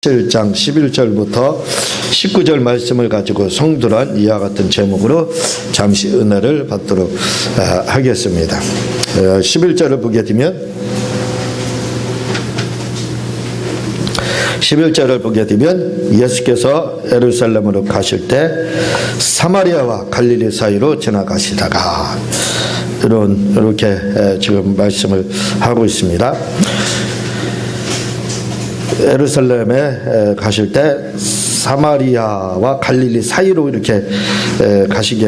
7장 11절부터 19절 말씀을 가지고 성도란 이와 같은 제목으로 잠시 은혜를 받도록 하겠습니다. 11절을 보게 되면 11절을 보게 되면 예수께서 예루살렘으로 가실 때 사마리아와 갈릴리 사이로 지나가시다가 이렇게 지금 말씀을 하고 있습니다. 예루살렘에 가실 때 사마리아와 갈릴리 사이로 이렇게 가시게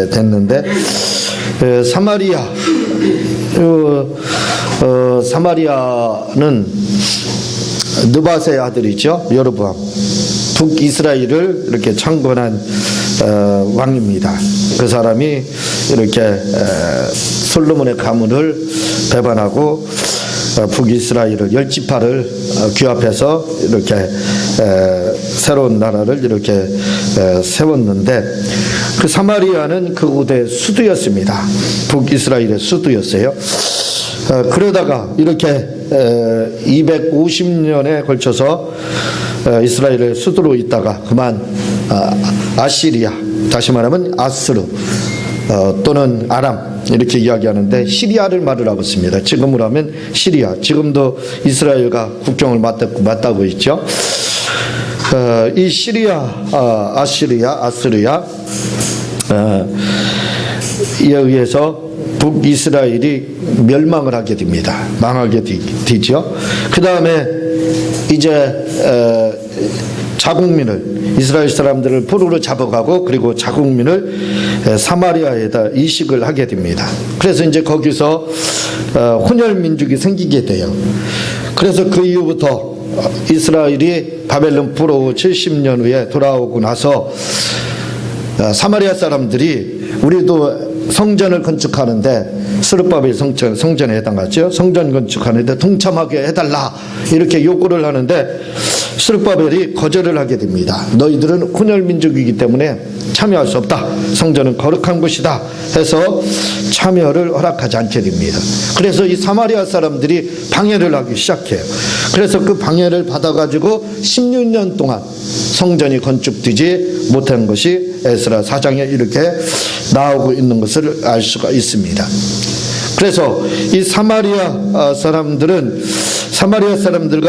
됐는데 사마리아는 느밧의 아들이죠. 여로보암 북이스라엘을 이렇게 창건한 왕입니다. 그 사람이 이렇게 솔로몬의 가문을 배반하고 북이스라엘을 10지파를 규합해서 이렇게 새로운 나라를 이렇게 세웠는데 그 사마리아는 그 고대 수도였습니다. 북이스라엘의 수도였어요. 그러다가 이렇게 250년에 걸쳐서 이스라엘의 수도로 있다가 그만 아시리아, 다시 말하면 아스르 또는 아람 이렇게 이야기하는데 시리아를 말을 하고 있습니다. 지금으로 하면 시리아, 지금도 이스라엘과 국경을 맞닿고 있죠. 이 시리아, 아스리아에 의해서 북이스라엘이 멸망을 하게 됩니다. 망하게 되죠. 그 다음에 이제 자국민을 이스라엘 사람들을 포로로 잡아가고 그리고 자국민을 사마리아에다 이식을 하게 됩니다. 그래서 이제 거기서 혼혈 민족이 생기게 돼요. 그래서 그 이후부터 이스라엘이 바벨론 포로 70년 후에 돌아오고 나서 사마리아 사람들이 우리도 성전을 건축하는데 스룹바벨 성전에 해당하죠. 성전 건축하는데 동참하게 해달라 이렇게 요구를 하는데 스룹바벨이 거절을 하게 됩니다. 너희들은 혼혈 민족이기 때문에 참여할 수 없다. 성전은 거룩한 곳이다 해서 참여를 허락하지 않게 됩니다. 그래서 이 사마리아 사람들이 방해를 하기 시작해요. 그래서 그 방해를 받아가지고 16년 동안 성전이 건축되지 못한 것이 에스라 4장에 이렇게 나오고 있는 것을 알 수가 있습니다. 그래서 이 사마리아 사람들과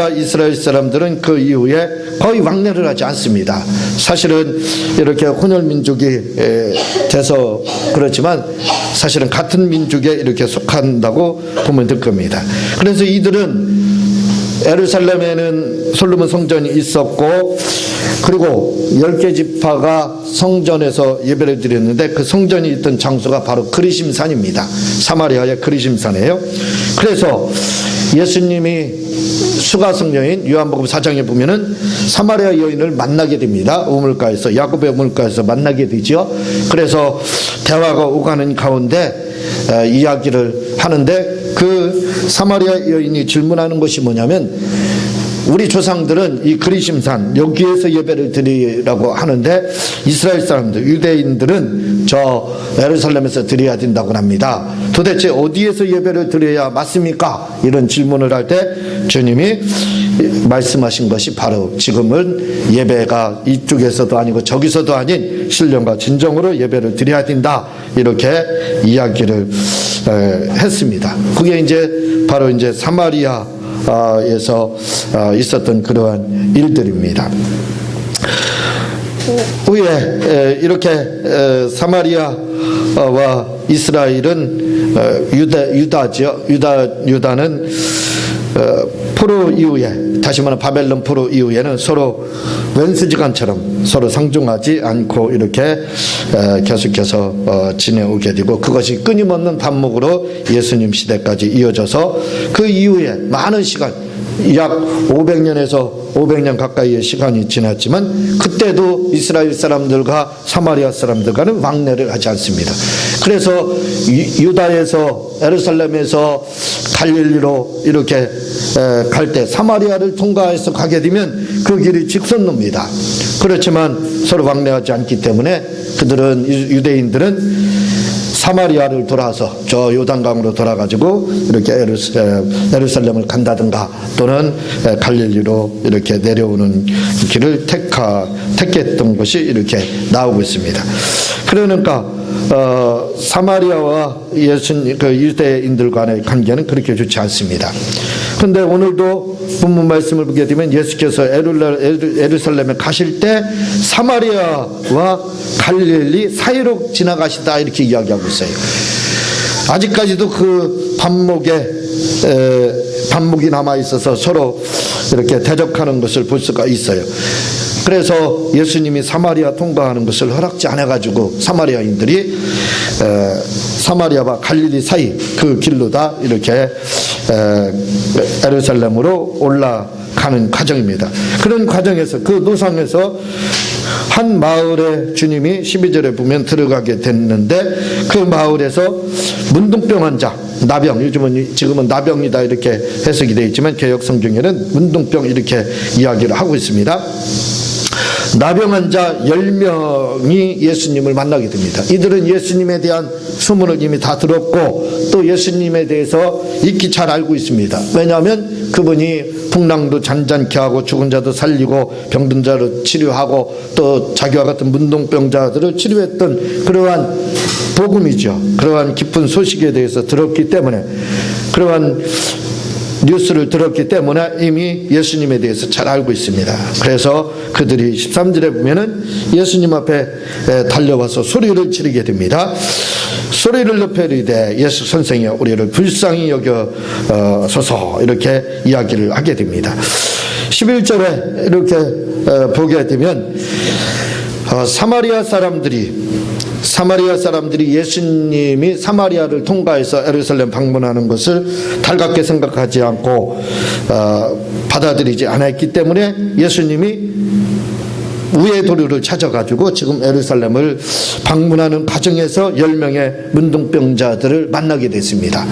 이스라엘 사람들은 그 이후에 거의 왕래를 하지 않습니다. 사실은 이렇게 혼혈 민족이 돼서 그렇지만 사실은 같은 민족에 이렇게 속한다고 보면 될 겁니다. 그래서 이들은 예루살렘에는 솔로몬 성전이 있었고 그리고 10개 지파가 성전에서 예배를 드렸는데 그 성전이 있던 장소가 바로 그리심산입니다. 사마리아의 그리심산이에요. 그래서 예수님이 수가성 여인 요한복음 4장에 보면은 사마리아 여인을 만나게 됩니다. 우물가에서 야곱의 우물가에서 만나게 되죠. 그래서 대화가 오가는 가운데 이야기를 하는데 그 사마리아 여인이 질문하는 것이 뭐냐면 우리 조상들은 이 그리심산 여기에서 예배를 드리라고 하는데 이스라엘 사람들 유대인들은 저 예루살렘에서 드려야 된다고 합니다. 도대체 어디에서 예배를 드려야 맞습니까? 이런 질문을 할 때 주님이 말씀하신 것이 바로 지금은 예배가 이쪽에서도 아니고 저기서도 아닌 신령과 진정으로 예배를 드려야 된다 이렇게 이야기를 했습니다. 그게 이제 바로 이제 사마리아에서 있었던 그러한 일들입니다. 후에 이렇게 사마리아와 이스라엘은 유다는 포로 이후에 다시 말하면 바벨론 포로 이후에는 서로 왼수지간처럼 서로 상종하지 않고 이렇게 계속해서 지내오게 되고 그것이 끊임없는 반목으로 예수님 시대까지 이어져서 그 이후에 많은 시간 약 500년에서 500년 가까이의 시간이 지났지만 그때도 이스라엘 사람들과 사마리아 사람들과는 왕래를 하지 않습니다. 그래서 유다에서 예루살렘에서 갈릴리로 이렇게 갈 때 사마리아를 통과해서 가게 되면 그 길이 직선로입니다. 그렇지만 서로 왕래하지 않기 때문에 그들은 유대인들은 사마리아를 돌아서 저 요단강으로 돌아가지고 이렇게 예루살렘을 간다든가 또는 갈릴리로 이렇게 내려오는 길을 택했던 것이 이렇게 나오고 있습니다. 그러니까 사마리아와 그 유대인들 간의 관계는 그렇게 좋지 않습니다. 그런데 오늘도 본문 말씀을 보게 되면 예수께서 예루살렘에 가실 때 사마리아와 갈릴리 사이로 지나가시다 이렇게 이야기하고 있어요. 아직까지도 그 반목이 남아 있어서 서로 이렇게 대적하는 것을 볼 수가 있어요. 그래서 예수님이 사마리아 통과하는 것을 허락지 않아가지고 사마리아인들이 사마리아와 갈릴리 사이 그 길로다 이렇게 예루살렘으로 올라가는 과정입니다. 그런 과정에서 그 노상에서 한 마을에 주님이 12절에 보면 들어가게 됐는데 그 마을에서 문둥병 환자, 나병, 지금은 나병이다 이렇게 해석이 되어 있지만 개역 성경에는 문둥병 이렇게 이야기를 하고 있습니다. 나병 환자 10명이 예수님을 만나게 됩니다. 이들은 예수님에 대한 소문을 이미 다 들었고 또 예수님에 대해서 익히 잘 알고 있습니다. 왜냐하면 그분이 풍랑도 잔잔케 하고 죽은 자도 살리고 병든 자를 치료하고 또 자기와 같은 문둥병자들을 치료했던 그러한 복음이죠. 그러한 깊은 소식에 대해서 들었기 때문에 그러한 뉴스를 들었기 때문에 이미 예수님에 대해서 잘 알고 있습니다. 그래서 그들이 13절에 보면은 예수님 앞에 달려와서 소리를 지르게 됩니다. 소리를 높여 이르되 예수 선생이여 우리를 불쌍히 여겨소서 이렇게 이야기를 하게 됩니다. 11절에 이렇게 보게 되면 사마리아 사람들이 예수님이 사마리아를 통과해서 예루살렘 방문하는 것을 달갑게 생각하지 않고 받아들이지 않았기 때문에 예수님이 우회 도로를 찾아가지고 지금 예루살렘을 방문하는 과정에서 10명의 문둥병자들을 만나게 됐습니다.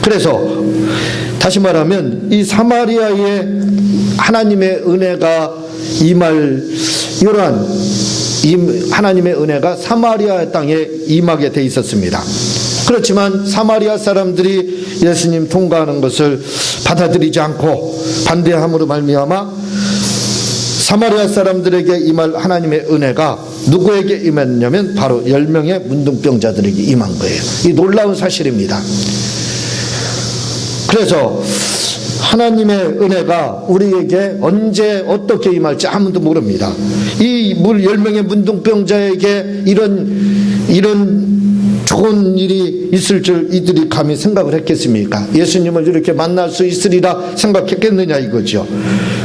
그래서 다시 말하면 이 사마리아에 하나님의 은혜가 임할 이러한 하나님의 은혜가 사마리아 땅에 임하게 돼 있었습니다. 그렇지만 사마리아 사람들이 예수님 통과하는 것을 받아들이지 않고 반대함으로 말미암아 사마리아 사람들에게 임할 하나님의 은혜가 누구에게 임했냐면 바로 10명의 문둥병자들에게 임한 거예요. 이 놀라운 사실입니다. 그래서 하나님의 은혜가 우리에게 언제 어떻게 임할지 아무도 모릅니다. 이 10명의 문둥병자에게 이런 좋은 일이 있을 줄 이들이 감히 생각을 했겠습니까? 예수님을 이렇게 만날 수 있으리라 생각했겠느냐 이거죠.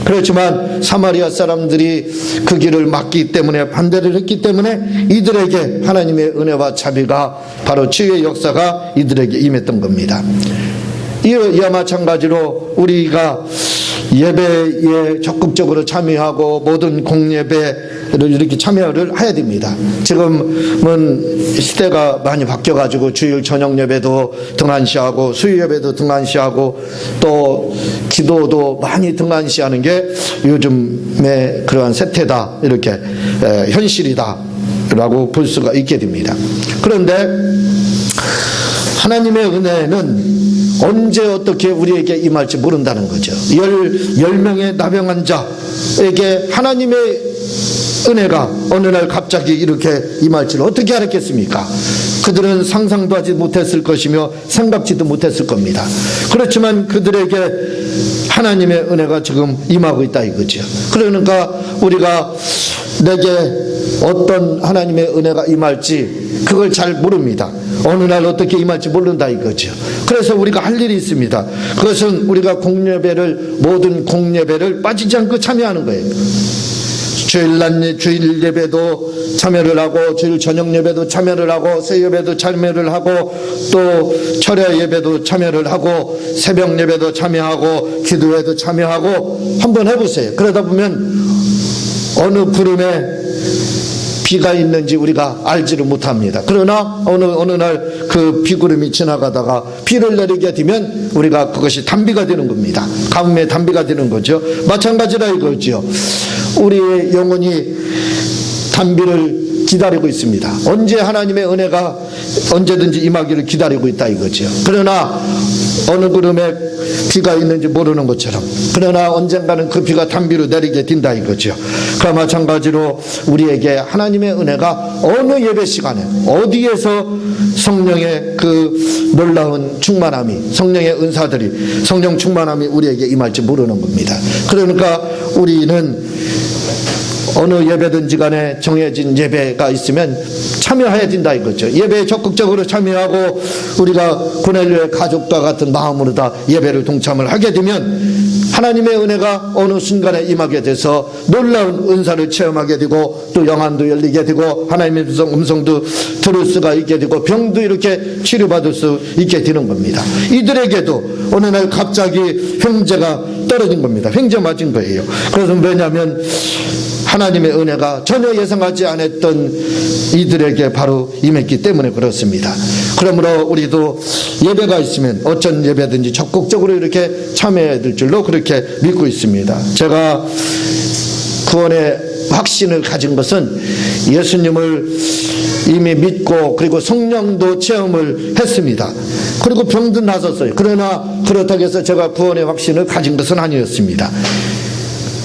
그렇지만 사마리아 사람들이 그 길을 막기 때문에 반대를 했기 때문에 이들에게 하나님의 은혜와 자비가 바로 치유의 역사가 이들에게 임했던 겁니다. 이와 마찬가지로 우리가 예배에 적극적으로 참여하고 모든 공예배를 이렇게 참여를 해야 됩니다. 지금은 시대가 많이 바뀌어가지고 주일 저녁 예배도 등한시하고 수요 예배도 등한시하고 또 기도도 많이 등한시하는 게 요즘의 그러한 세태다 이렇게 현실이다 라고 볼 수가 있게 됩니다. 그런데 하나님의 은혜는 언제 어떻게 우리에게 임할지 모른다는 거죠. 10명의 나병 환자에게 하나님의 은혜가 어느 날 갑자기 이렇게 임할지를 어떻게 알았겠습니까? 그들은 상상도 하지 못했을 것이며 생각지도 못했을 겁니다. 그렇지만 그들에게 하나님의 은혜가 지금 임하고 있다 이거죠. 그러니까 우리가 내게 어떤 하나님의 은혜가 임할지 그걸 잘 모릅니다. 어느 날 어떻게 임할지 모른다 이거죠. 그래서 우리가 할 일이 있습니다. 그것은 우리가 모든 공예배를 빠지지 않고 참여하는 거예요. 주일 예배도 참여를 하고 주일 저녁 예배도 참여를 하고 새 예배도 참여를 하고 또 철야 예배도 참여를 하고 새벽 예배도 참여하고 기도회도 참여하고 한번 해보세요. 그러다 보면 어느 구름에 비가 있는지 우리가 알지를 못합니다. 그러나 어느 날 그 비구름이 지나가다가 비를 내리게 되면 우리가 그것이 단비가 되는 겁니다. 가뭄의 단비가 되는 거죠. 마찬가지라 이거죠. 우리의 영혼이 단비를 기다리고 있습니다. 언제 하나님의 은혜가 언제든지 임하기를 기다리고 있다 이거죠. 그러나 어느 구름에 비가 있는지 모르는 것처럼, 그러나 언젠가는 그 비가 단비로 내리게 된다 이거죠. 그와 마찬가지로 우리에게 하나님의 은혜가 어느 예배 시간에 어디에서 성령의 그 놀라운 충만함이, 성령의 은사들이, 성령 충만함이 우리에게 임할지 모르는 겁니다. 그러니까 우리는 어느 예배든지 간에 정해진 예배가 있으면 참여해야 된다 이거죠. 예배에 적극적으로 참여하고 우리가 고넬료의 가족과 같은 마음으로 다 예배를 동참을 하게 되면 하나님의 은혜가 어느 순간에 임하게 돼서 놀라운 은사를 체험하게 되고, 또 영안도 열리게 되고, 하나님의 음성도 들을 수가 있게 되고, 병도 이렇게 치료받을 수 있게 되는 겁니다. 이들에게도 어느 날 갑자기 형제가 떨어진 겁니다. 형제 맞은 거예요. 그래서 왜냐하면 하나님의 은혜가 전혀 예상하지 않았던 이들에게 바로 임했기 때문에 그렇습니다. 그러므로 우리도 예배가 있으면 어떤 예배든지 적극적으로 이렇게 참여해야 될 줄로 그렇게 믿고 있습니다. 제가 구원의 확신을 가진 것은 예수님을 이미 믿고, 그리고 성령도 체험을 했습니다. 그리고 병도 나섰어요. 그러나 그렇다고 해서 제가 구원의 확신을 가진 것은 아니었습니다.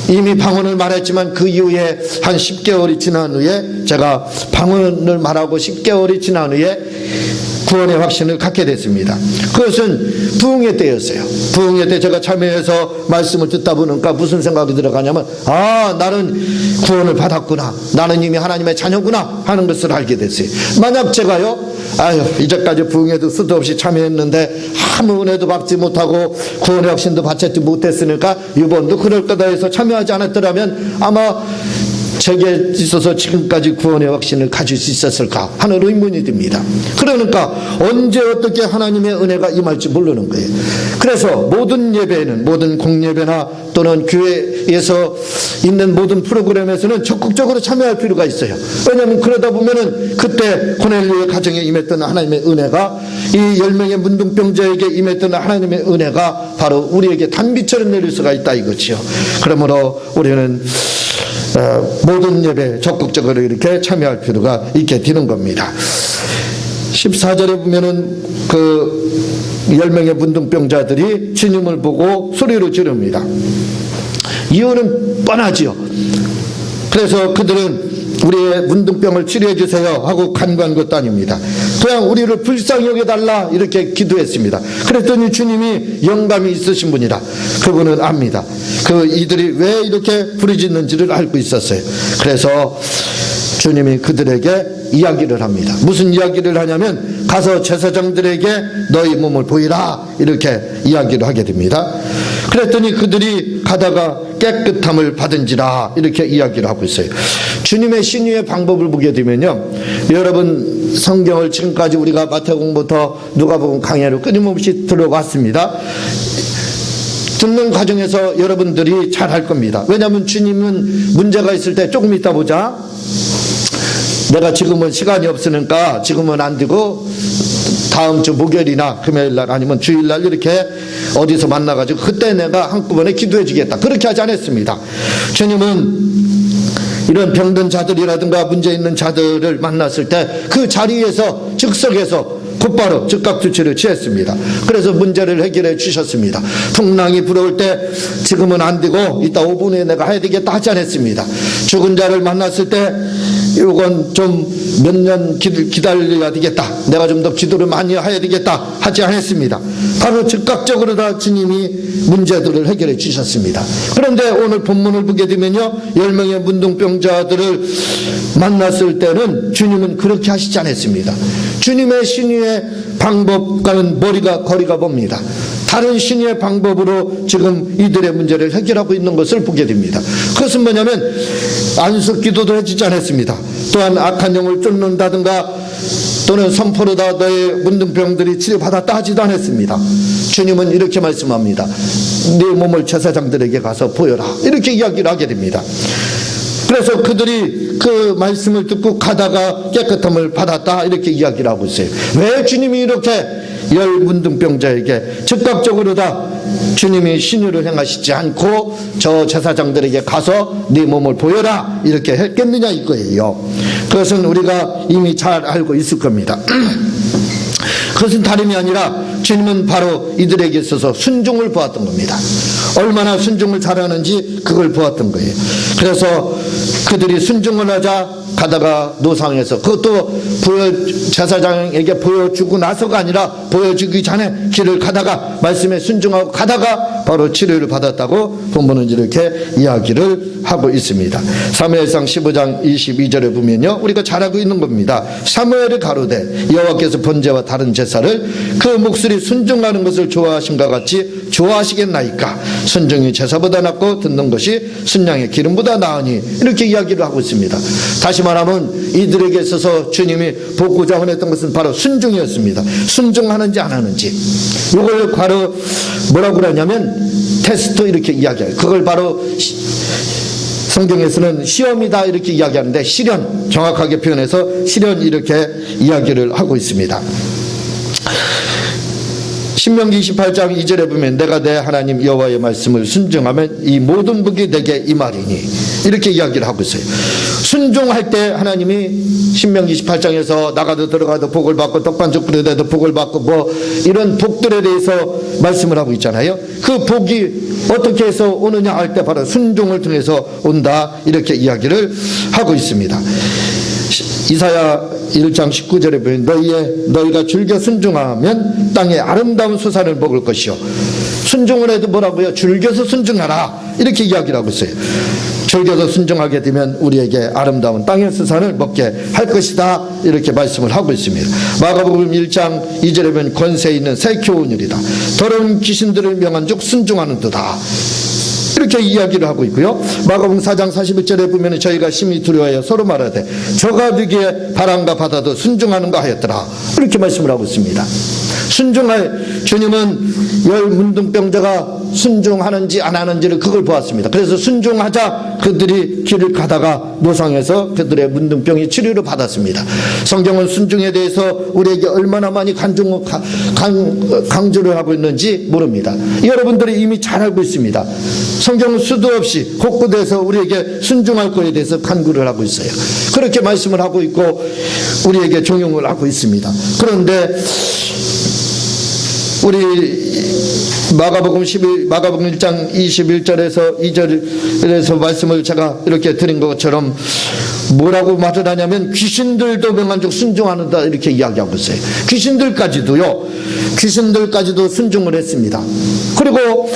이미 방언을 말했지만 그 이후에 한 10개월이 지난 후에, 제가 방언을 말하고 10개월이 지난 후에 구원의 확신을 갖게 됐습니다. 그것은 부흥회 때였어요. 부흥회 때 제가 참여해서 말씀을 듣다 보니까 무슨 생각이 들어가냐면, 나는 구원을 받았구나, 나는 이미 하나님의 자녀구나 하는 것을 알게 됐어요. 만약 제가요, 이제까지 부흥회도 수도 없이 참여했는데 아무 은혜도 받지 못하고 구원의 확신도 받지 못했으니까 이번도 그럴 거다 해서 참여하지 않았더라면 아마 제게 있어서 지금까지 구원의 확신을 가질 수 있었을까 하는 의문이 듭니다. 그러니까 언제 어떻게 하나님의 은혜가 임할지 모르는 거예요. 그래서 모든 예배에는, 모든 공예배나 또는 교회에서 있는 모든 프로그램에서는 적극적으로 참여할 필요가 있어요. 왜냐하면 그러다 보면은 그때 고넬료의 가정에 임했던 하나님의 은혜가, 이 10명의 문둥병자에게 임했던 하나님의 은혜가 바로 우리에게 단비처럼 내릴 수가 있다 이거지요. 그러므로 우리는 모든 예배에 적극적으로 이렇게 참여할 필요가 있게 되는 겁니다. 14절에 보면은 그 10명의 문둥병자들이 주님을 보고 소리로 지릅니다. 이유는 뻔하지요. 그래서 그들은 우리의 문둥병을 치료해 주세요 하고 간구한 것도 아닙니다. 그냥 우리를 불쌍히 여겨달라 이렇게 기도했습니다. 그랬더니 주님이 영감이 있으신 분이라 그분은 압니다. 이들이 왜 이렇게 부르짖는지를 알고 있었어요. 그래서 주님이 그들에게 이야기를 합니다. 무슨 이야기를 하냐면, 가서 제사장들에게 너희 몸을 보이라 이렇게 이야기를 하게 됩니다. 그랬더니 그들이 가다가 깨끗함을 받은지라 이렇게 이야기를 하고 있어요. 주님의 신유의 방법을 보게 되면요, 여러분 성경을 지금까지 우리가 마태복음부터 누가복음 강해로 끊임없이 들어왔습니다. 듣는 과정에서 여러분들이 잘 할 겁니다. 왜냐하면 주님은 문제가 있을 때 조금 있다 보자, 내가 지금은 시간이 없으니까 지금은 안 되고 다음 주 목요일이나 금요일날 아니면 주일날 이렇게 어디서 만나가지고 그때 내가 한꺼번에 기도해 주겠다, 그렇게 하지 않았습니다. 주님은 이런 병든 자들이라든가 문제 있는 자들을 만났을 때 그 자리에서 즉석에서 곧바로 즉각 조치를 취했습니다. 그래서 문제를 해결해 주셨습니다. 풍랑이 불어올 때 지금은 안 되고 이따 5분 후에 내가 해야 되겠다 하지 않았습니다. 죽은 자를 만났을 때 이건 좀 몇 년 기다려야 되겠다, 내가 좀 더 기도를 많이 해야 되겠다 하지 않았습니다. 바로 즉각적으로 다 주님이 문제들을 해결해 주셨습니다. 그런데 오늘 본문을 보게 되면요, 10명의 문둥병자들을 만났을 때는 주님은 그렇게 하시지 않았습니다. 주님의 신유의 방법과는 거리가 멉니다. 다른 신유의 방법으로 지금 이들의 문제를 해결하고 있는 것을 보게 됩니다. 그것은 뭐냐면 안수 기도도 해주지 않았습니다. 또한 악한 영을 쫓는다든가 또는 선포로 다 너의 문둥병들이 치료받았다 하지도 않았습니다. 주님은 이렇게 말씀합니다. 네 몸을 제사장들에게 가서 보여라, 이렇게 이야기를 하게 됩니다. 그래서 그들이 그 말씀을 듣고 가다가 깨끗함을 받았다 이렇게 이야기를 하고 있어요. 왜 주님이 이렇게 10 문둥병자에게 즉각적으로 다 주님이 신유를 행하시지 않고 저 제사장들에게 가서 네 몸을 보여라 이렇게 했겠느냐 이거예요. 그것은 우리가 이미 잘 알고 있을 겁니다. 그것은 다름이 아니라 주님은 바로 이들에게 있어서 순종을 보았던 겁니다. 얼마나 순종을 잘하는지 그걸 보았던 거예요. 그래서 그들이 순종을 하자 가다가 노상에서, 그것도 제사장에게 보여주고 나서가 아니라 보여주기 전에 길을 가다가 말씀에 순종하고 가다가 바로 치료를 받았다고 본문은 이렇게 이야기를 하고 있습니다. 사무엘상 15장 22절에 보면요, 우리가 잘 알고 있는 겁니다. 사무엘이 가로되 여호와께서 번제와 다른 제사를 그 목소리 순종하는 것을 좋아하신가 같이 좋아하시겠나이까. 순종이 제사보다 낫고 듣는 것이 순양의 기름보다 나으니, 이렇게 이야기를 하고 있습니다. 다시 말하면 이들에게 있어서 주님이 보고자 원했던 것은 바로 순종이었습니다. 순종하는지 안 하는지. 이걸 바로 뭐라고 그러냐면 테스트, 이렇게 이야기해요. 그걸 바로 성경에서는 시험이다 이렇게 이야기하는데, 시련, 정확하게 표현해서 시련 이렇게 이야기를 하고 있습니다. 신명기 28장 2절에 보면 내가 내 하나님 여호와의 말씀을 순종하면 이 모든 복이 내게 임하리니, 이렇게 이야기를 하고 있어요. 순종할 때 하나님이 신명기 28장에서 나가도 들어가도 복을 받고 떡반죽 끓여도 복을 받고 뭐 이런 복들에 대해서 말씀을 하고 있잖아요. 그 복이 어떻게 해서 오느냐 할 때 바로 순종을 통해서 온다, 이렇게 이야기를 하고 있습니다. 이사야 1장 19절에 보면 너희가 즐겨 순종하면 땅에 아름다운 수산을 먹을 것이요. 순종을 해도 뭐라고요? 즐겨서 순종하라, 이렇게 이야기를 하고 있어요. 즐겨서 순종하게 되면 우리에게 아름다운 땅의 수산을 먹게 할 것이다, 이렇게 말씀을 하고 있습니다. 마가복음 1장 2절에 보면 권세 있는 새 교훈이리다. 더러운 귀신들을 명한 즉 순종하는도다, 이렇게 이야기를 하고 있고요. 마가복음 4장 41절에 보면 저희가 심히 두려워하여 서로 말하되 저가 되기에 바람과 바다도 순종하는가 하였더라, 이렇게 말씀을 하고 있습니다. 순종할 주님은 열 문둥병자가 순종하는지 안 하는지를 그걸 보았습니다. 그래서 순종하자 그들이 길을 가다가 노상에서 그들의 문둥병이 치료를 받았습니다. 성경은 순종에 대해서 우리에게 얼마나 많이 강조를 하고 있는지 모릅니다. 여러분들이 이미 잘 알고 있습니다. 성경은 수도 없이 곳곳에서 우리에게 순종할 것에 대해서 간구를 하고 있어요. 그렇게 말씀을 하고 있고 우리에게 종용을 하고 있습니다. 그런데 우리 마가복음 1장 21절에서 2절에서 말씀을 제가 이렇게 드린 것처럼 뭐라고 말을 하냐면 귀신들도 명한 즉 순종하는다, 이렇게 이야기하고 있어요. 귀신들까지도 순종을 했습니다. 그리고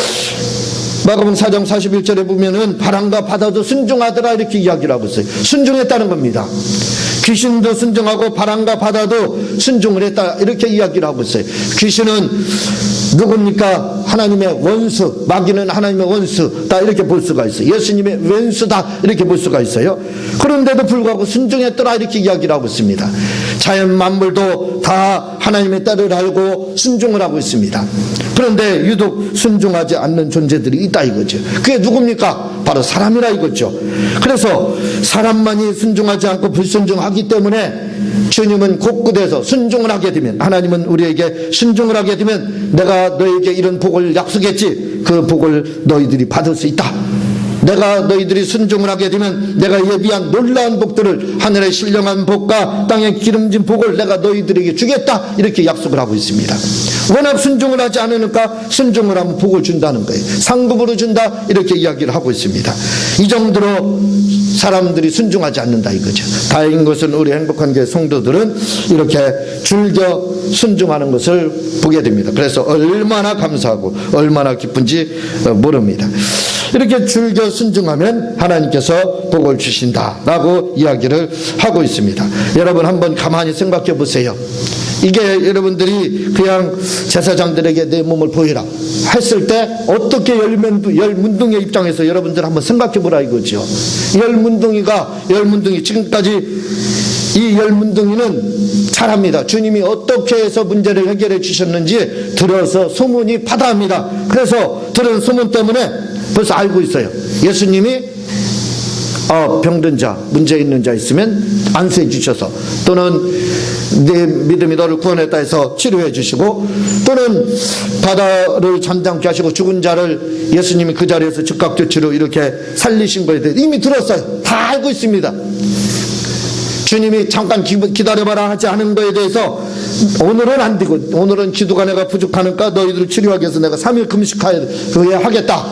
마가복음 4장 41절에 보면은 바람과 바다도 순종하더라, 이렇게 이야기를 하고 있어요. 순종했다는 겁니다. 귀신도 순종하고 바람과 바다도 순종을 했다, 이렇게 이야기를 하고 있어요. 귀신은 누굽니까? 하나님의 원수, 마귀는 하나님의 원수다, 이렇게 볼 수가 있어요. 예수님의 왼수다, 이렇게 볼 수가 있어요. 그런데도 불구하고 순종했더라, 이렇게 이야기를 하고 있습니다. 자연 만물도 다 하나님의 뜻을 알고 순종을 하고 있습니다. 그런데 유독 순종하지 않는 존재들이 있다, 이거죠. 그게 누굽니까? 바로 사람이라 이거죠. 그래서 사람만이 순종하지 않고 불순종하기 때문에 주님은 곳곳에서 순종을 하게 되면, 하나님은 우리에게 순종을 하게 되면 내가 너에게 이런 복을 약속했지, 그 복을 너희들이 받을 수 있다. 내가 너희들이 순종을 하게 되면 내가 예비한 놀라운 복들을, 하늘의 신령한 복과 땅의 기름진 복을 내가 너희들에게 주겠다, 이렇게 약속을 하고 있습니다. 워낙 순종을 하지 않으니까 순종을 하면 복을 준다는 거예요. 상급으로 준다, 이렇게 이야기를 하고 있습니다. 이 정도로 사람들이 순종하지 않는다, 이거죠. 다행인 것은 우리 행복한 교회 성도들은 이렇게 즐겨 순종하는 것을 보게 됩니다. 그래서 얼마나 감사하고 얼마나 기쁜지 모릅니다. 이렇게 즐겨 순종하면 하나님께서 복을 주신다라고 이야기를 하고 있습니다. 여러분 한번 가만히 생각해 보세요. 이게 여러분들이 그냥 제사장들에게 내 몸을 보이라 했을 때 어떻게 열 문둥이의 입장에서 여러분들 한번 생각해 보라 이거죠. 열 문둥이 지금까지 이 열 문둥이는 잘합니다. 주님이 어떻게 해서 문제를 해결해 주셨는지 들어서 소문이 파다합니다. 그래서 들은 소문 때문에 벌써 알고 있어요. 예수님이 병든 자, 문제 있는 자 있으면 안수해 주셔서, 또는 네 믿음이 너를 구원했다 해서 치료해 주시고, 또는 바다를 잠잠케 하시고 죽은 자를 예수님이 그 자리에서 즉각 조치로 이렇게 살리신 거에 대해 이미 들었어요. 다 알고 있습니다. 주님이 잠깐 기다려봐라 하지 않은 거에 대해서 오늘은 안 되고, 오늘은 기도가 내가 부족하니까 너희들을 치료하기 위해서 내가 3일 금식하여야 하겠다.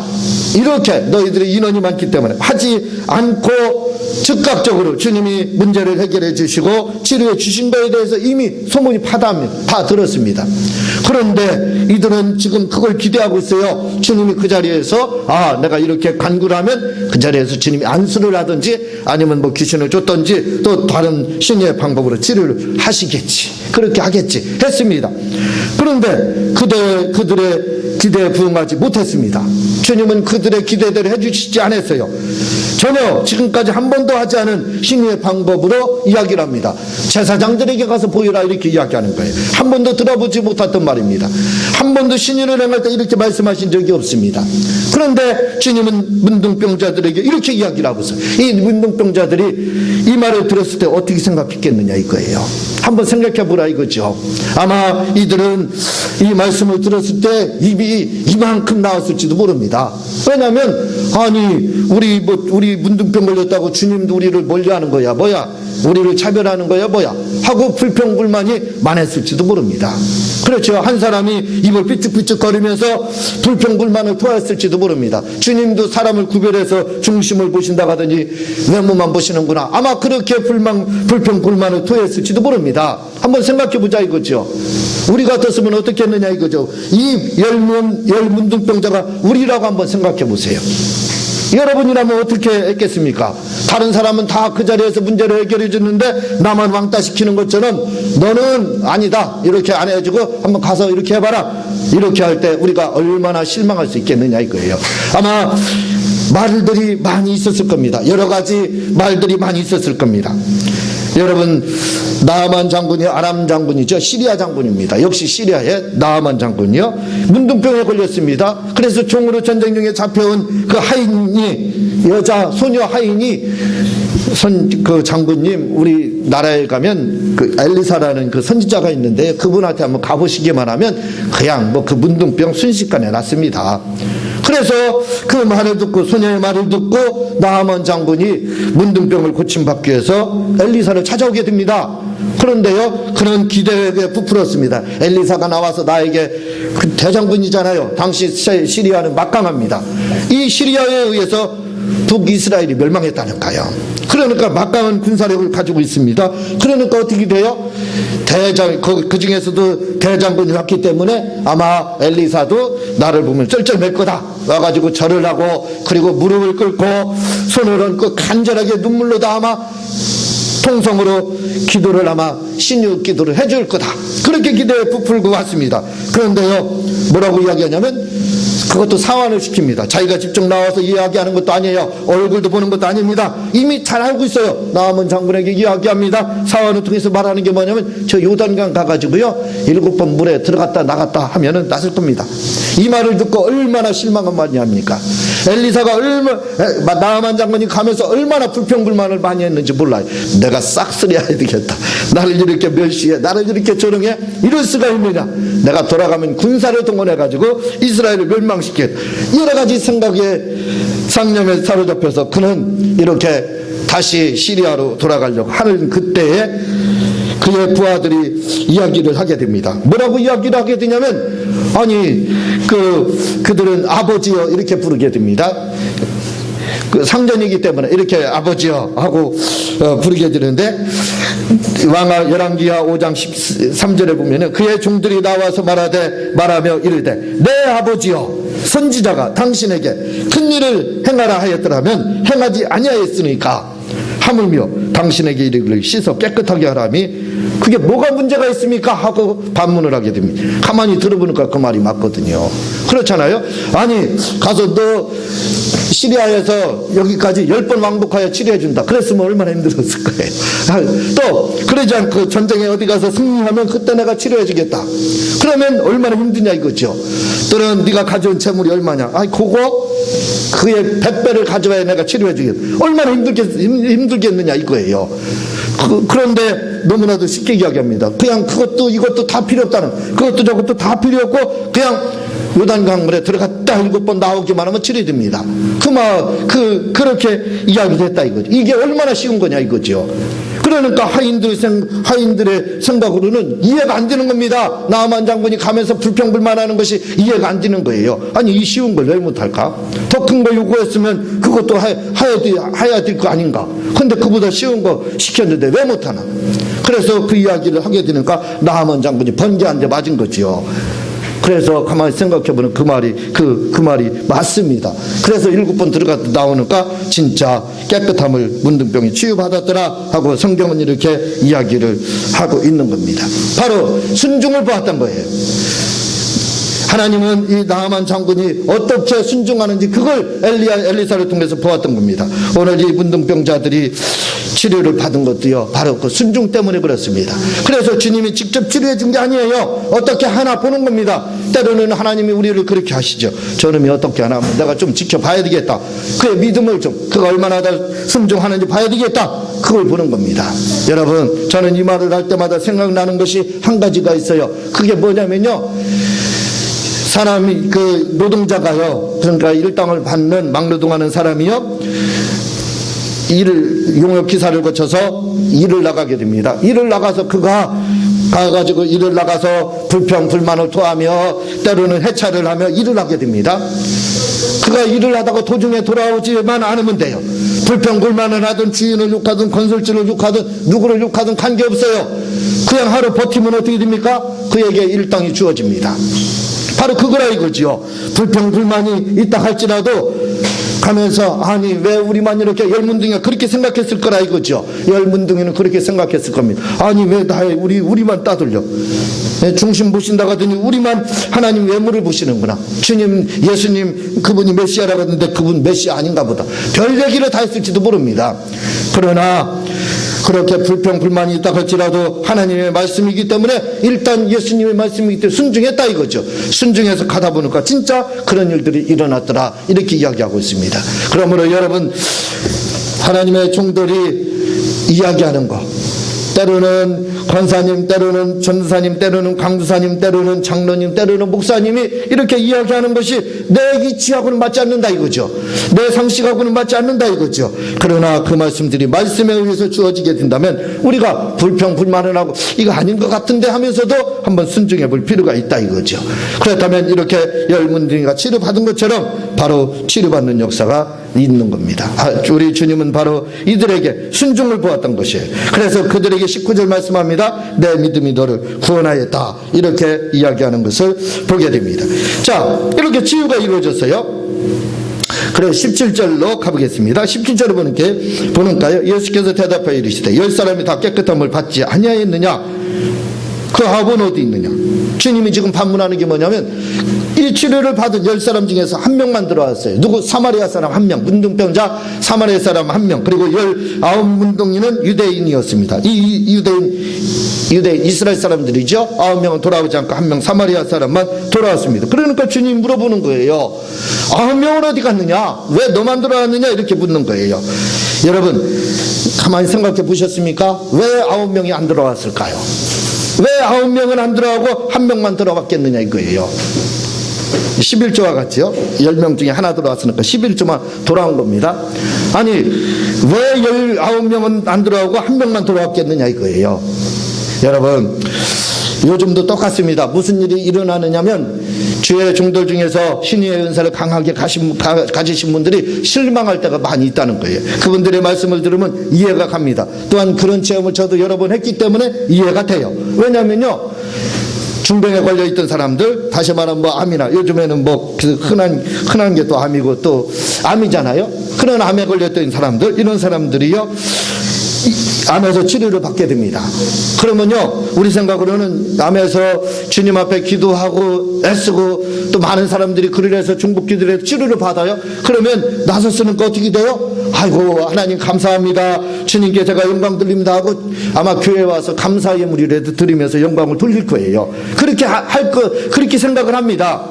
이렇게 너희들의 인원이 많기 때문에 하지 않고 즉각적으로 주님이 문제를 해결해 주시고 치료해 주신 거에 대해서 이미 소문이 다 들었습니다. 그런데 이들은 지금 그걸 기대하고 있어요. 주님이 그 자리에서 내가 이렇게 간구를 하면 그 자리에서 주님이 안수를 하든지 아니면 뭐 귀신을 줬든지 또 다른 신의 방법으로 치료를 하시겠지, 그렇게 하겠지 했습니다. 그런데 그들의 기대에 부응하지 못했습니다. 주님은 그들의 기대대로 해주시지 않았어요. 전혀 지금까지 한 번도 하지 않은 신의 방법으로 이야기를 합니다. 제사장들에게 가서 보이라 이렇게 이야기하는 거예요. 한 번도 들어보지 못했던 말입니다. 한 번도 신인을 행할 때 이렇게 말씀하신 적이 없습니다. 그런데 주님은 문둥병자들에게 이렇게 이야기를 하고 있어요. 이 문둥병자들이 이 말을 들었을 때 어떻게 생각했겠느냐 이거예요. 한번 생각해 보라 이거죠. 아마 이들은 이 말씀을 들었을 때 입이 이만큼 나왔을지도 모릅니다. 왜냐하면 우리 문둥병 걸렸다고 주님도 우리를 멀리하는 거야 뭐야, 우리를 차별하는 거야 뭐야 하고 불평불만이 많았을지도 모릅니다. 그렇죠. 한 사람이 입을 삐죽삐죽 거리면서 불평불만을 토했을지도 모릅니다. 주님도 사람을 구별해서 중심을 보신다고 하더니 외모만 보시는구나, 아마 그렇게 불평불만을 토했을지도 모릅니다. 한번 생각해 보자 이거죠. 우리 같았으면 어떻게 했느냐 이거죠. 이 열 문둥병자가 우리라고 한번 생각해 보세요. 여러분이라면 어떻게 했겠습니까? 다른 사람은 다 그 자리에서 문제를 해결해 주는데 나만 왕따 시키는 것처럼 너는 아니다 이렇게 안 해주고 한번 가서 이렇게 해봐라 이렇게 할 때 우리가 얼마나 실망할 수 있겠느냐 이거예요. 아마 말들이 많이 있었을 겁니다. 여러 가지 말들이 많이 있었을 겁니다. 여러분, 나아만 장군이 아람 장군이죠. 시리아 장군입니다. 역시 시리아의 나아만 장군이요. 문둥병에 걸렸습니다. 그래서 종으로 전쟁 중에 잡혀온 그 하인이, 여자 소녀 하인이 그 장군님 우리 나라에 가면 그 엘리사라는 그 선지자가 있는데 그분한테 한번 가보시기만 하면 그냥 뭐 그 문둥병 순식간에 낫습니다. 그래서 그 말을 듣고, 소녀의 말을 듣고 나아만 장군이 문둥병을 고침받기 위해서 엘리사를 찾아오게 됩니다. 그런데요, 그는 기대에 부풀었습니다. 엘리사가 나와서 나에게, 그 대장군이잖아요. 당시 시리아는 막강합니다. 이 시리아에 의해서 북이스라엘이 멸망했다니까요. 그러니까 막강한 군사력을 가지고 있습니다. 그러니까 어떻게 돼요? 그 중에서도 대장군이 왔기 때문에 아마 엘리사도 나를 보면 쩔쩔맬 거다 와가지고 절을 하고, 그리고 무릎을 꿇고 손을 얹고 간절하게 눈물로 다 아마 통성으로 기도를, 아마 신유 기도를 해줄 거다, 그렇게 기대에 부풀고 왔습니다. 그런데요, 뭐라고 이야기하냐면 그것도 상환을 시킵니다. 자기가 직접 나와서 이야기하는 것도 아니에요. 얼굴도 보는 것도 아닙니다. 이미 잘 알고 있어요. 나아만 장군에게 이야기합니다. 상환을 통해서 말하는 게 뭐냐면 저 요단강 가가지고요 7번 물에 들어갔다 나갔다 하면은 낫을 겁니다. 이 말을 듣고 얼마나 실망을 많이 합니까? 엘리사가 나아만 장군이 가면서 얼마나 불평불만을 많이 했는지 몰라요. 내가 싹쓸이해야 되겠다, 나를 이렇게 멸시해, 나를 이렇게 조롱해, 이럴 수가 있느냐, 내가 돌아가면 군사를 동원해가지고 이스라엘을 멸망시켜, 여러 가지 생각에 상념에 사로잡혀서 그는 이렇게 다시 시리아로 돌아가려고 하는 그때에 그의 부하들이 이야기를 하게 됩니다. 뭐라고 이야기를 하게 되냐면, 그들은 아버지여 이렇게 부르게 됩니다. 그 상전이기 때문에 이렇게 아버지여 하고 부르게 되는데, 왕하 열왕기하 5장 13절에 보면은 그의 종들이 나와서 말하며 이르되 내 아버지여, 선지자가 당신에게 큰 일을 행하라 하였더라면 행하지 아니하였으니까 하물며 당신에게 이르기를 씻어 깨끗하게 하라니 그게 뭐가 문제가 있습니까? 하고 반문을 하게 됩니다. 가만히 들어보니까 그 말이 맞거든요. 그렇잖아요. 가서 너 시리아에서 여기까지 10번 왕복하여 치료해준다 그랬으면 얼마나 힘들었을 거예요. 또 그러지 않고 전쟁에 어디 가서 승리하면 그때 내가 치료해주겠다 그러면 얼마나 힘드냐 이거죠. 또는 네가 가져온 재물이 얼마냐, 그거 그의 100배를 가져와야 내가 치료해주겠다, 얼마나 힘들겠느냐 이거예요. 그런데 너무나도 쉽게 이야기합니다. 그냥 그것도 이것도 다 필요 없다는, 그것도 저것도 다 필요 없고 그냥 요단강물에 들어갔다 7번 나오기만 하면 치료됩니다. 그렇게 이야기를 했다 이거죠. 이게 얼마나 쉬운 거냐 이거죠. 그러니까 하인들의 생각으로는 이해가 안 되는 겁니다. 나아만 장군이 가면서 불평불만하는 것이 이해가 안 되는 거예요. 아니 이 쉬운 걸 왜 못할까? 더 큰 거 요구했으면 그것도 해야 될 거 아닌가? 근데 그보다 쉬운 거 시켰는데 왜 못하나? 그래서 그 이야기를 하게 되니까 나아만 장군이 번개한테 맞은 거지요. 그래서 가만히 생각해보면 그 말이 맞습니다. 그래서 7번 들어갔다 나오니까 진짜 깨끗함을 문둥병이 치유받았더라 하고 성경은 이렇게 이야기를 하고 있는 겁니다. 바로 순종을 보았던 거예요. 하나님은 이 나아만 장군이 어떻게 순종하는지 그걸 엘리사를 통해서 보았던 겁니다. 오늘 이 문둥병자들이 치료를 받은 것도요, 바로 그 순종 때문에 그렇습니다. 그래서 주님이 직접 치료해 준 게 아니에요. 어떻게 하나 보는 겁니다. 때로는 하나님이 우리를 그렇게 하시죠. 저놈이 어떻게 하나 내가 좀 지켜봐야 되겠다. 그의 믿음을 그가 얼마나 순종하는지 봐야 되겠다. 그걸 보는 겁니다. 여러분, 저는 이 말을 할 때마다 생각나는 것이 한 가지가 있어요. 그게 뭐냐면요, 사람이 그 노동자가요, 그러니까 일당을 받는 막노동하는 사람이요, 용역 기사를 거쳐서 일을 나가게 됩니다. 일을 나가서 그가 가가지고 일을 나가서 불평 불만을 토하며 때로는 해차를 하며 일을 하게 됩니다. 그가 일을 하다가 도중에 돌아오지만 않으면 돼요. 불평 불만을 하든 주인을 욕하든 건설주를 욕하든 누구를 욕하든 관계없어요. 그냥 하루 버티면 어떻게 됩니까? 그에게 일당이 주어집니다. 바로 그거라 이거지요. 불평 불만이 있다 할지라도 가면서 아니 왜 우리만 이렇게 열문둥이가 그렇게 생각했을 거라 이거죠. 열문둥이는 그렇게 생각했을 겁니다. 아니 왜 우리만 따돌려, 중심 보신다고 하더니 우리만 하나님 외모를 보시는구나. 주님 예수님 그분이 메시아라고 했는데 그분 메시아 아닌가 보다. 별 얘기를 다 했을지도 모릅니다. 그러나 그렇게 불평 불만이 있다 할지라도 하나님의 말씀이기 때문에 일단 예수님의 말씀이기 때문에 순종했다 이거죠. 순종해서 가다 보니까 진짜 그런 일들이 일어났더라 이렇게 이야기하고 있습니다. 그러므로 여러분, 하나님의 종들이 이야기하는 거, 때로는 권사님, 때로는 전사님, 때로는 강두사님, 때로는 장로님, 때로는 목사님이 이렇게 이야기하는 것이 내 이치하고는 맞지 않는다 이거죠. 내 상식하고는 맞지 않는다 이거죠. 그러나 그 말씀들이 말씀에 의해서 주어지게 된다면 우리가 불평 불만을 하고 이거 아닌 것 같은데 하면서도 한번 순종해 볼 필요가 있다 이거죠. 그렇다면 이렇게 열문둥이가 치료받은 것처럼 바로 치료받는 역사가 있는 겁니다. 우리 주님은 바로 이들에게 순종을 보았던 것이에요. 그래서 그들에게 19절 말씀합니다. 내 믿음이 너를 구원하였다 이렇게 이야기하는 것을 보게 됩니다. 자, 이렇게 치유가 이루어졌어요. 그래 17절로 가보겠습니다. 17절을 보는가요? 예수께서 대답하여 이르시되 10사람이 다 깨끗함을 받지 아니하였느냐? 그 합은 어디 있느냐? 주님이 지금 반문하는 게 뭐냐면 이 치료를 받은 10사람 중에서 한 명만 들어왔어요. 누구? 사마리아 사람 한 명, 문둥병자 사마리아 사람 한 명, 그리고 19문둥이는 유대인이었습니다. 이 유대인 이스라엘 사람들이죠. 9명은 돌아오지 않고 한 명 사마리아 사람만 돌아왔습니다. 그러니까 주님이 물어보는 거예요. 9명은 어디 갔느냐? 왜 너만 돌아왔느냐? 이렇게 묻는 거예요. 여러분, 가만히 생각해 보셨습니까? 왜 9명이 안 돌아왔을까요? 왜 9명은 안 들어가고 한 명만 들어왔겠느냐 이거예요. 11조와 같이요. 10명 중에 하나 들어왔으니까 11조만 돌아온 겁니다. 아니 왜 19명은 안 들어오고 한 명만 돌아왔겠느냐 이거예요. 여러분, 요즘도 똑같습니다. 무슨 일이 일어나느냐면 주의 종들 중에서 신의의 은사를 강하게 가지신 분들이 실망할 때가 많이 있다는 거예요. 그분들의 말씀을 들으면 이해가 갑니다. 또한 그런 체험을 저도 여러 번 했기 때문에 이해가 돼요. 왜냐면요, 중병에 걸려있던 사람들, 다시 말하면 암이나 요즘에는 흔한 게 또 암이고 또 암이잖아요. 그런 암에 걸렸던 사람들, 이런 사람들이요 암에서 치료를 받게 됩니다. 그러면요, 우리 생각으로는 암에서 주님 앞에 기도하고 애쓰고 또 많은 사람들이 글을 해서 중복 기도를 해서 치료를 받아요. 그러면 나서 쓰는 거 어떻게 돼요? 아이고 하나님 감사합니다, 주님께 제가 영광 돌립니다 하고 아마 교회에 와서 감사 예물이라도 드리면서 영광을 돌릴 거예요. 그렇게 그렇게 생각을 합니다.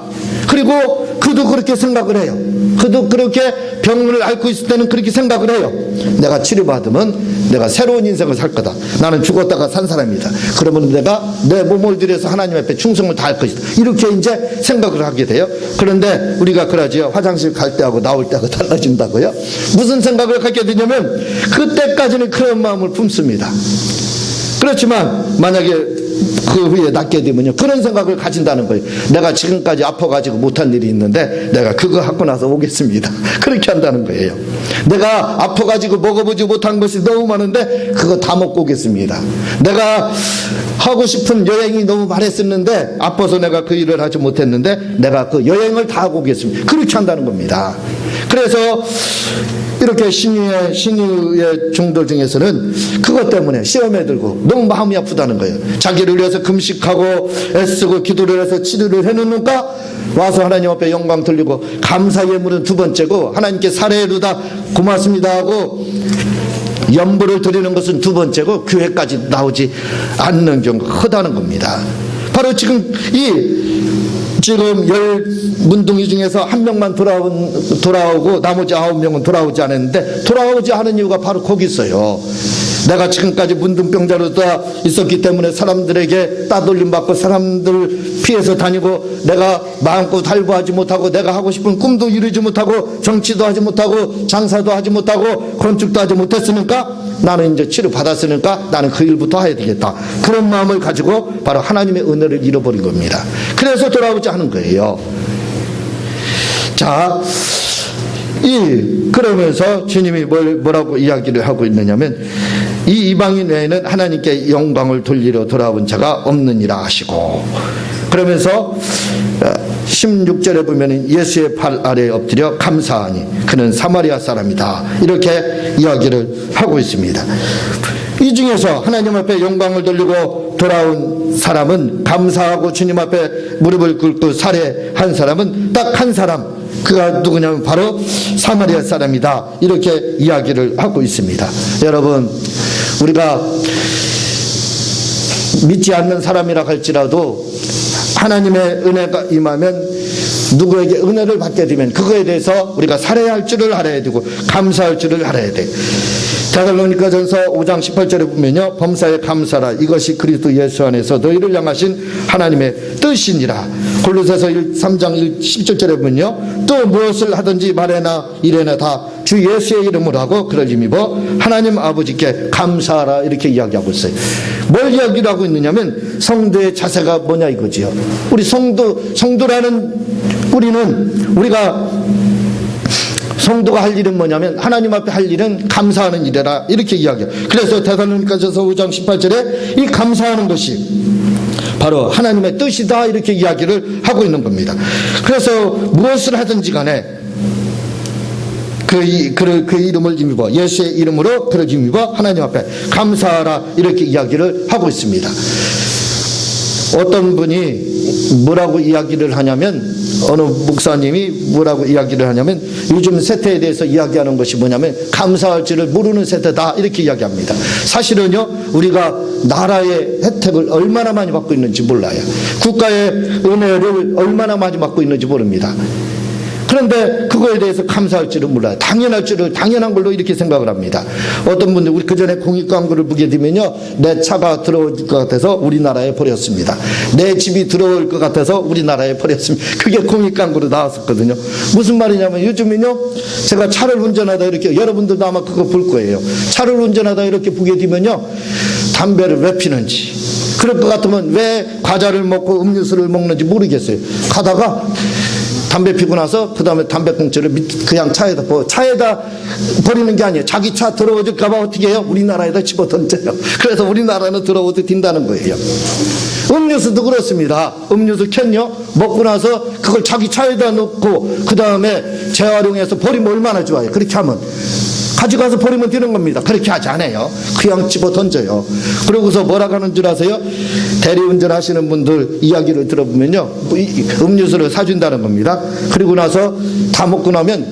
그리고 그도 그렇게 생각을 해요. 그도 그렇게 병을 앓고 있을 때는 그렇게 생각을 해요. 내가 치료받으면 내가 새로운 인생을 살 거다. 나는 죽었다가 산 사람이다. 그러면 내가 내 몸을 들여서 하나님 앞에 충성을 다할 것이다. 이렇게 이제 생각을 하게 돼요. 그런데 우리가 그러지요. 화장실 갈 때하고 나올 때하고 달라진다고요. 무슨 생각을 갖게 되냐면 그때까지는 그런 마음을 품습니다. 그렇지만 만약에 그 후에 낫게 되면요, 그런 생각을 가진다는 거예요. 내가 지금까지 아파가지고 못한 일이 있는데 내가 그거 하고 나서 오겠습니다. 그렇게 한다는 거예요. 내가 아파가지고 먹어보지 못한 것이 너무 많은데 그거 다 먹고 오겠습니다. 내가 하고 싶은 여행이 너무 많았었는데 아파서 내가 그 일을 하지 못했는데 내가 그 여행을 다 하고 오겠습니다. 그렇게 한다는 겁니다. 그래서 이렇게 신유의 종들 중에서는 그것 때문에 시험에 들고 너무 마음이 아프다는 거예요. 자기를 위해서 금식하고 애쓰고 기도를 해서 치료를 해놓는가 와서 하나님 앞에 영광 돌리고 감사 예물은 두 번째고 하나님께 사례로다 고맙습니다 하고 연부를 드리는 것은 두 번째고 교회까지 나오지 않는 경우가 크다는 겁니다. 바로 지금 열 문둥이 중에서 한 명만 돌아오고 나머지 9명은 돌아오지 않았는데 돌아오지 않은 이유가 바로 거기 있어요. 내가 지금까지 문둥병자로 있었기 때문에 사람들에게 따돌림 받고 사람들 피해서 다니고 내가 마음껏 달보하지 못하고 내가 하고 싶은 꿈도 이루지 못하고 정치도 하지 못하고 장사도 하지 못하고 건축도 하지 못했으니까 나는 이제 치료 받았으니까 나는 그 일부터 해야 되겠다. 그런 마음을 가지고 바로 하나님의 은혜를 잃어버린 겁니다. 그래서 돌아오지 않은 거예요. 자, 그러면서 주님이 뭐라고 이야기를 하고 있느냐면 이 이방인 외에는 하나님께 영광을 돌리러 돌아온 자가 없느니라 하시고, 그러면서 16절에 보면 예수의 발 아래에 엎드려 감사하니 그는 사마리아 사람이다. 이렇게 이야기를 하고 있습니다. 이 중에서 하나님 앞에 영광을 돌리고 돌아온 사람은, 감사하고 주님 앞에 무릎을 꿇고 살해한 사람은 딱 한 사람, 그가 누구냐면 바로 사마리아 사람이다. 이렇게 이야기를 하고 있습니다. 여러분, 우리가 믿지 않는 사람이라 할지라도 하나님의 은혜가 임하면 누구에게 은혜를 받게 되면 그거에 대해서 우리가 살해할 줄을 알아야 되고 감사할 줄을 알아야 돼. 데살로니가전서 5장 18절에 보면요, 범사에 감사라. 이것이 그리스도 예수 안에서 너희를 향하신 하나님의 뜻이니라. 골로새서 3장 17절에 보면요, 또 무엇을 하든지 말해나 이래나 다 주 예수의 이름으로 하고 그를 힘입어 하나님 아버지께 감사하라. 이렇게 이야기하고 있어요. 뭘 이야기를 하고 있느냐면 성도의 자세가 뭐냐 이거지요. 우리 성도라는 우리가 성도가 할 일은 뭐냐면 하나님 앞에 할 일은 감사하는 일이라. 이렇게 이야기해요. 그래서 데살로니가전서 5장 18절에 이 감사하는 것이 바로 하나님의 뜻이다. 이렇게 이야기를 하고 있는 겁니다. 그래서 무엇을 하든지 간에 그 이름을 힘입어, 예수의 이름으로 그를 힘입어 하나님 앞에 감사하라. 이렇게 이야기를 하고 있습니다. 어떤 분이 뭐라고 이야기를 하냐면, 어느 목사님이 뭐라고 이야기를 하냐면 요즘 세태에 대해서 이야기하는 것이 뭐냐면 감사할 줄을 모르는 세태다. 이렇게 이야기합니다. 사실은요, 우리가 나라의 혜택을 얼마나 많이 받고 있는지 몰라요. 국가의 은혜를 얼마나 많이 받고 있는지 모릅니다. 그런데 그거에 대해서 감사할 줄은 몰라요. 당연한 걸로 이렇게 생각을 합니다. 어떤 분들, 우리 그 전에 공익 광고를 보게 되면요, 내 차가 들어올 것 같아서 우리나라에 버렸습니다. 내 집이 들어올 것 같아서 우리나라에 버렸습니다. 그게 공익 광고로 나왔었거든요. 무슨 말이냐면 요즘은요, 제가 차를 운전하다 이렇게, 여러분들도 아마 그거 볼 거예요. 차를 운전하다 이렇게 보게 되면요, 담배를 왜 피는지, 그럴 것 같으면 왜 과자를 먹고 음료수를 먹는지 모르겠어요. 가다가 담배 피고 나서 그 다음에 담배꽁초를 그냥 차에다 버리는 게 아니에요. 자기 차 들어오질까봐 어떻게 해요? 우리나라에다 집어 던져요. 그래서 우리나라는 들어오도 딘다는 거예요. 음료수도 그렇습니다. 음료수 캔요, 먹고 나서 그걸 자기 차에다 넣고 그 다음에 재활용해서 버리면 얼마나 좋아요. 그렇게 하면 가져가서 버리면 되는 겁니다. 그렇게 하지 않아요. 그냥 집어 던져요. 그러고서 뭐라고 하는 줄 아세요? 대리운전 하시는 분들 이야기를 들어보면요, 음료수를 사준다는 겁니다. 그리고 나서 다 먹고 나면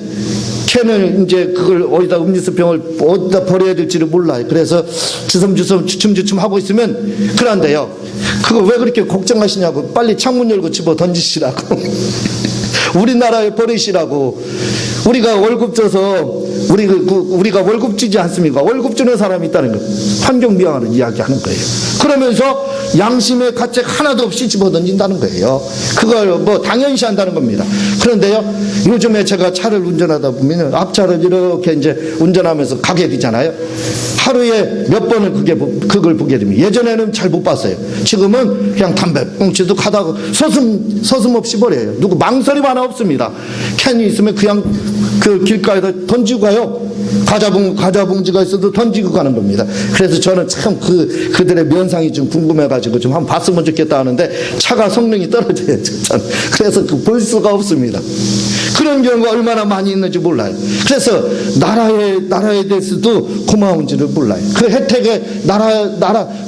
캔을 이제 그걸 어디다, 음료수병을 어디다 버려야 될지를 몰라요. 그래서 주섬주섬 하고 있으면 그런데요, 그거 왜 그렇게 걱정하시냐고, 빨리 창문 열고 집어 던지시라고. 우리나라의 버릇이라고. 우리가 월급 줘서 우리가 월급 주지 않습니까? 월급 주는 사람이 있다는 거. 환경미화를 이야기하는 거예요. 그러면서 양심의 가책 하나도 없이 집어던진다는 거예요. 그걸 뭐 당연시 한다는 겁니다. 그런데요, 요즘에 제가 차를 운전하다 보면 앞차를 이렇게 이제 운전하면서 가게 되잖아요. 하루에 몇 번을 그걸 보게 됩니다. 예전에는 잘 못 봤어요. 지금은 그냥 담배 꽁치도 가다가 서슴없이 버려요. 누구 망설임 하나 없습니다. 캔이 있으면 그냥 그 길가에다 던지고 가요. 과자 봉지가 있어도 던지고 가는 겁니다. 그래서 저는 참 그들의 면상이 좀 궁금해가지고 좀 한번 봤으면 좋겠다 하는데 차가 성능이 떨어져요. 그래서 볼 수가 없습니다. 그런 경우가 얼마나 많이 있는지 몰라요. 그래서 나라에 대해서도 고마운지를 몰라요. 그 혜택에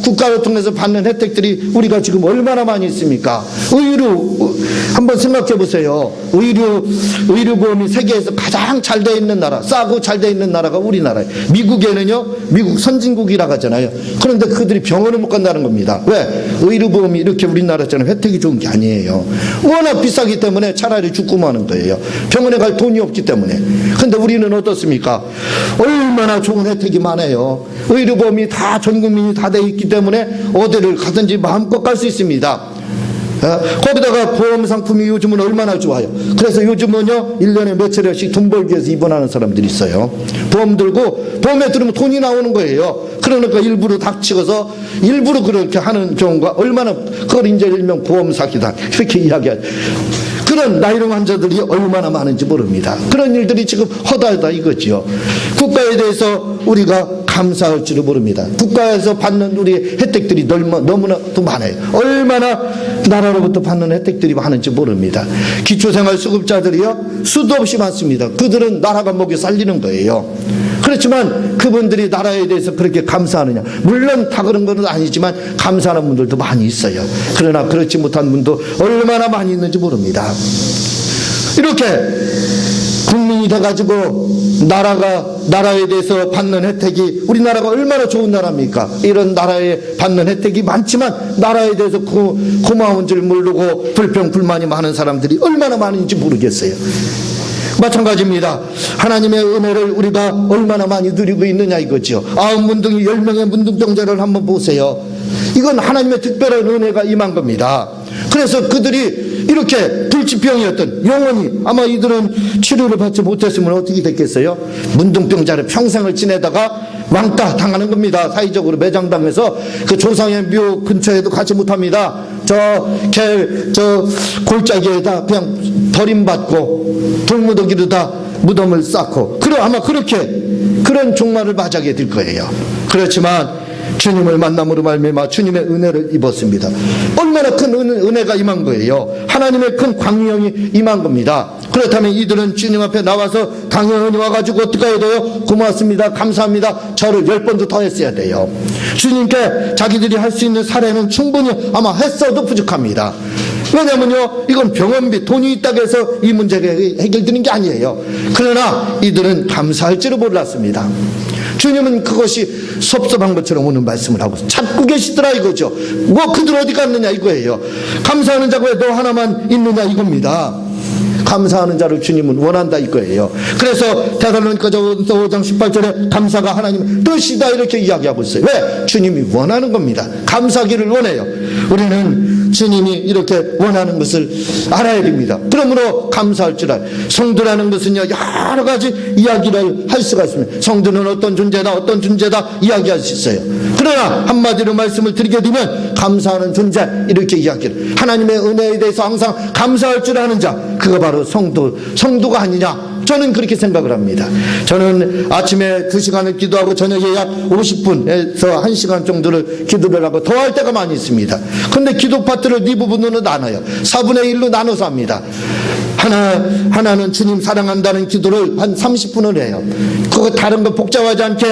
국가를 통해서 받는 혜택들이 우리가 지금 얼마나 많이 있습니까? 의료 한번 생각해 보세요. 의료보험이 세계에서 가장 잘 돼 있는 나라, 싸고 잘 돼 있는 나라가 우리나라예요. 미국에는요, 미국 선진국이라고 하잖아요. 그런데 그들이 병원을 못 간다는 겁니다. 왜? 의료보험이 이렇게 우리나라처럼 혜택이 좋은 게 아니에요. 워낙 비싸기 때문에 차라리 죽고 마는 거예요. 병원에 갈 돈이 없기 때문에. 근데 우리는 어떻습니까? 얼마나 좋은 혜택이 많아요. 의료보험이 다 전 국민이 다 돼 있기 때문에 어디를 가든지 마음껏 갈 수 있습니다. 거기다가 보험 상품이 요즘은 얼마나 좋아요. 그래서 요즘은요 1년에 몇천원씩 돈 벌기 위해서 입원하는 사람들이 있어요. 보험 들고 보험에 들으면 돈이 나오는 거예요. 그러니까 일부러 닥치고서 일부러 그렇게 하는 경우가 얼마나, 그걸 이제 일명 보험 사기다 이렇게 이야기하죠. 그런 나이롱 환자들이 얼마나 많은지 모릅니다. 그런 일들이 지금 허다하다 이거지요. 국가에 대해서 우리가 감사할 줄을 모릅니다. 국가에서 받는 우리 혜택들이 너무나도 많아요. 얼마나 나라로부터 받는 혜택들이 많은지 모릅니다. 기초생활수급자들이요 수도 없이 많습니다. 그들은 나라가 먹여 살리는 거예요. 그렇지만 그분들이 나라에 대해서 그렇게 감사하느냐, 물론 다 그런 건 아니지만 감사하는 분들도 많이 있어요. 그러나 그렇지 못한 분도 얼마나 많이 있는지 모릅니다. 이렇게 국민이 돼가지고 나라에 대해서 받는 혜택이, 우리나라가 얼마나 좋은 나라입니까? 이런 나라에 받는 혜택이 많지만 나라에 대해서 고마운 줄 모르고 불평불만이 많은 사람들이 얼마나 많은지 모르겠어요. 마찬가지입니다. 하나님의 은혜를 우리가 얼마나 많이 누리고 있느냐 이거죠. 9문둥이 10명의 문둥병자를 한번 보세요. 이건 하나님의 특별한 은혜가 임한 겁니다. 그래서 그들이 이렇게 불치병이었던, 영원히 아마 이들은 치료를 받지 못했으면 어떻게 됐겠어요? 문둥병자를 평생을 지내다가 왕따 당하는 겁니다. 사회적으로 매장당해서 그 조상의 묘 근처에도 가지 못합니다. 저 골짜기에다 그냥 버림받고 돌무더기로 다 무덤을 쌓고, 아마 그런 종말을 맞이하게 될 거예요. 그렇지만 주님을 만남으로 말미암아 주님의 은혜를 입었습니다. 얼마나 큰 은혜가 임한 거예요. 하나님의 큰 광명이 임한 겁니다. 그렇다면 이들은 주님 앞에 나와서 당연히 와가지고 어떻게 해야 돼요? 고맙습니다, 감사합니다, 절을 10번도 더 했어야 돼요. 주님께 자기들이 할 수 있는 사례는 충분히 아마 했어도 부족합니다. 왜냐면요, 이건 병원비, 돈이 있다고 해서 이 문제가 해결되는 게 아니에요. 그러나 이들은 감사할 줄을 몰랐습니다. 주님은 그것이 섭섭한 것처럼 오늘 말씀을 하고 찾고 계시더라 이거죠. 뭐 그들 어디 갔느냐 이거예요. 감사하는 자가 왜 너 하나만 있느냐 이겁니다. 감사하는 자를 주님은 원한다 이거예요. 그래서 데살로니가서 5장 18절에 감사가 하나님의 뜻이다 이렇게 이야기하고 있어요. 왜? 주님이 원하는 겁니다. 감사하기를 원해요. 우리는 주님이 이렇게 원하는 것을 알아야 됩니다. 그러므로 감사할 줄 알아요. 성도라는 것은요 여러 가지 이야기를 할 수가 있습니다. 성도는 어떤 존재다 이야기할 수 있어요. 그러나 한마디로 말씀을 드리게 되면 감사하는 존재 이렇게 이야기를, 하나님의 은혜에 대해서 항상 감사할 줄 아는 자, 그거 바로 성도가 아니냐, 저는 그렇게 생각을 합니다. 저는 아침에 2시간을 기도하고 저녁에 약 50분에서 1시간 정도를 기도를 하고 더 할 때가 많이 있습니다. 근데 기도 파트를 네 부분으로 나눠요. 4분의 1로 나눠서 합니다. 하나는 주님 사랑한다는 기도를 한 30분을 해요. 그거 다른 거 복잡하지 않게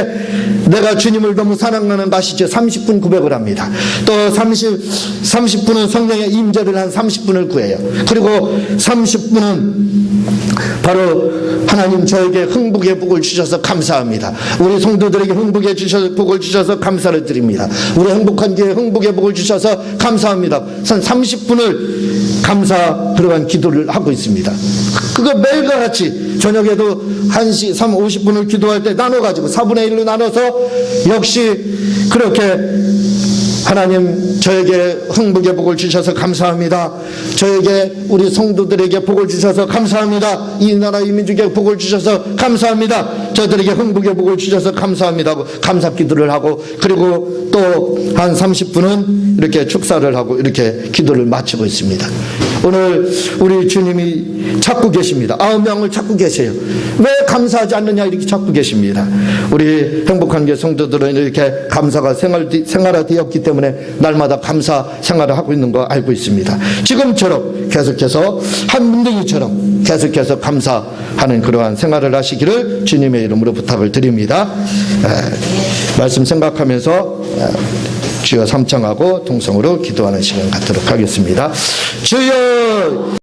내가 주님을 너무 사랑하는 것이죠. 30분 구백을 합니다. 또 30분은 성령의 임재를 한 30분을 구해요. 그리고 30분은 바로 하나님 저에게 흥복의 복을 주셔서 감사합니다. 우리 성도들에게 흥복의 복을 주셔서 감사를 드립니다. 우리 행복한 교회 흥복의 복을 주셔서 감사합니다. 한 30분을 감사 들어간 기도를 하고 있습니다. 그거 매일과 같이 저녁에도 1시 50분을 기도할 때 나눠가지고 4분의 1로 나눠서 역시 그렇게 하나님 저에게 흥복의 복을 주셔서 감사합니다. 저에게 우리 성도들에게 복을 주셔서 감사합니다. 이 나라 이 민족에 복을 주셔서 감사합니다. 저들에게 흥복의 복을 주셔서 감사합니다 하고 감사 기도를 하고, 그리고 또 한 30분은 이렇게 축사를 하고 이렇게 기도를 마치고 있습니다. 오늘 우리 주님이 찾고 계십니다. 9명을 찾고 계세요. 왜 감사하지 않느냐 이렇게 찾고 계십니다. 우리 행복한 교회 성도들은 이렇게 감사가 생활화되었기 때문에 날마다 감사 생활을 하고 있는 거 알고 있습니다. 지금처럼 계속해서 한 문둥이처럼 계속해서 감사하는 그러한 생활을 하시기를 주님의 이름으로 부탁을 드립니다. 말씀 생각하면서 주여 삼창하고 통성으로 기도하는 시간 갖도록 하겠습니다. 주여